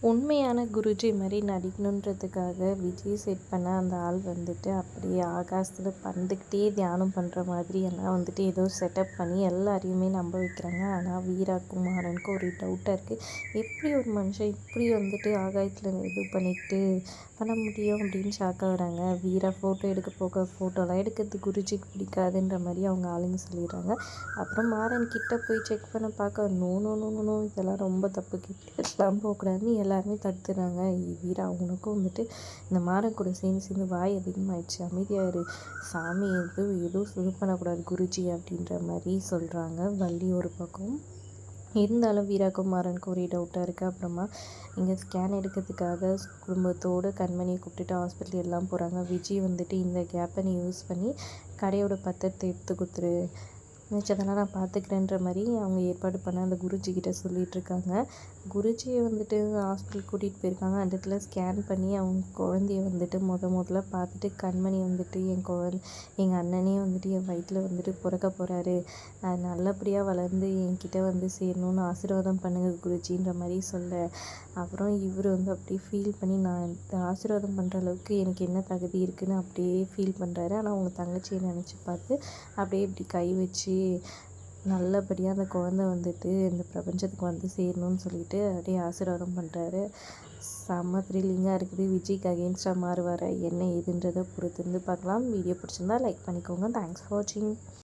உண்மையான குருஜி மாரி நடிக்கணுன்றதுக்காக விஜய் செட் பண்ண அந்த ஆள் வந்துட்டு அப்படியே ஆகாசத்தில் பறந்துக்கிட்டே தியானம் பண்ணுற மாதிரி எல்லாம் வந்துட்டு ஏதோ செட்டப் பண்ணி எல்லாரையுமே நம்ப வைக்கிறாங்க. ஆனால் வீரா குமாரனுக்கு ஒரு டவுட்டாக இருக்குது. எப்படி ஒரு மனுஷன் இப்படி வந்துட்டு ஆகாயத்தில் இது பண்ணிக்கிட்டு பண்ண முடியும் அப்படின்னு ஷாக்காக வராங்க. வீரா ஃபோட்டோ எடுக்க போக ஃபோட்டோலாம் எடுக்கிறது குருஜிக்கு பிடிக்காதுன்ற மாதிரி அவங்க ஆளுங்க சொல்லிடுறாங்க. அப்புறம் மாறன் கிட்ட போய் செக் பண்ண பார்க்க நோ நோ நோ நோ இதெல்லாம் ரொம்ப தப்பு, கிட்டலாம் போகக்கூடாதுன்னு எல்லாருமே தடுத்துறாங்க. வீரா உனக்கும் வந்துட்டு இந்த மாறன் கூட சேர்ந்து வாய் அதிகமாகிடுச்சு, அமைதியாரு சாமி, எதுவும் இது பண்ணக்கூடாது குருஜி அப்படின்ற மாதிரி சொல்கிறாங்க. வள்ளி ஒரு பக்கம் இருந்தாலும் வீராகுமாரனுக்கு ஒரே டவுட்டாக இருக்குது. அப்புறமா இங்கே ஸ்கேன் எடுக்கிறதுக்காக குடும்பத்தோடு கண்மணியை கூப்பிட்டுட்டு ஹாஸ்பிட்டல் எல்லாம் போகிறாங்க. விஜய் வந்துட்டு இந்த கேப்பை நீ யூஸ் பண்ணி கடையோட பத்திரத்தை எடுத்து கொடுத்துரு, மிச்சதெல்லாம் நான் பார்த்துக்கிறேன்ற மாதிரி அவங்க ஏற்பாடு பண்ண அந்த குருஜிக்கிட்ட சொல்லிகிட்ருக்காங்க. குருஜியை வந்துட்டு ஹாஸ்பிட்டல் கூட்டிகிட்டு போயிருக்காங்க. அந்த இடத்துல ஸ்கேன் பண்ணி அவங்க குழந்தைய வந்துட்டு முதல்ல பார்த்துட்டு கண்மணி வந்துட்டு எங்கள் அண்ணனே வந்துட்டு என் வயிற்றில் வந்துட்டு பிறக்க போகிறாரு, நல்லபடியாக வளர்ந்து என்கிட்ட வந்து சேரணும்னு ஆசீர்வாதம் பண்ணுங்க குருஜின்ற மாதிரி சொல்ல, அப்புறம் இவர் வந்து அப்படியே ஃபீல் பண்ணி நான் ஆசீர்வாதம் பண்ணுற அளவுக்கு எனக்கு என்ன தகுதி இருக்குதுன்னு அப்படியே ஃபீல் பண்ணுறாரு. ஆனால் அவங்க தங்கச்சியை நினச்சி பார்த்து அப்படியே இப்படி கை வச்சு நல்லபடியாக அந்த குழந்தை வந்துட்டு இந்த பிரபஞ்சத்துக்கு வந்து சேரணும்னு சொல்லிட்டு அப்படியே ஆசீர்வாதம் பண்ணுறாரு. செம்ம த்ரில்லிங்காக இருக்குது. விஜய்க்கு அகெயின்ஸ்டாக மாறுவார் என்ன ஏதுன்றதை பொறுத்திருந்து பார்க்கலாம். வீடியோ பிடிச்சிருந்தா லைக் பண்ணிக்கோங்க. தேங்க்ஸ் ஃபார் வாட்சிங்.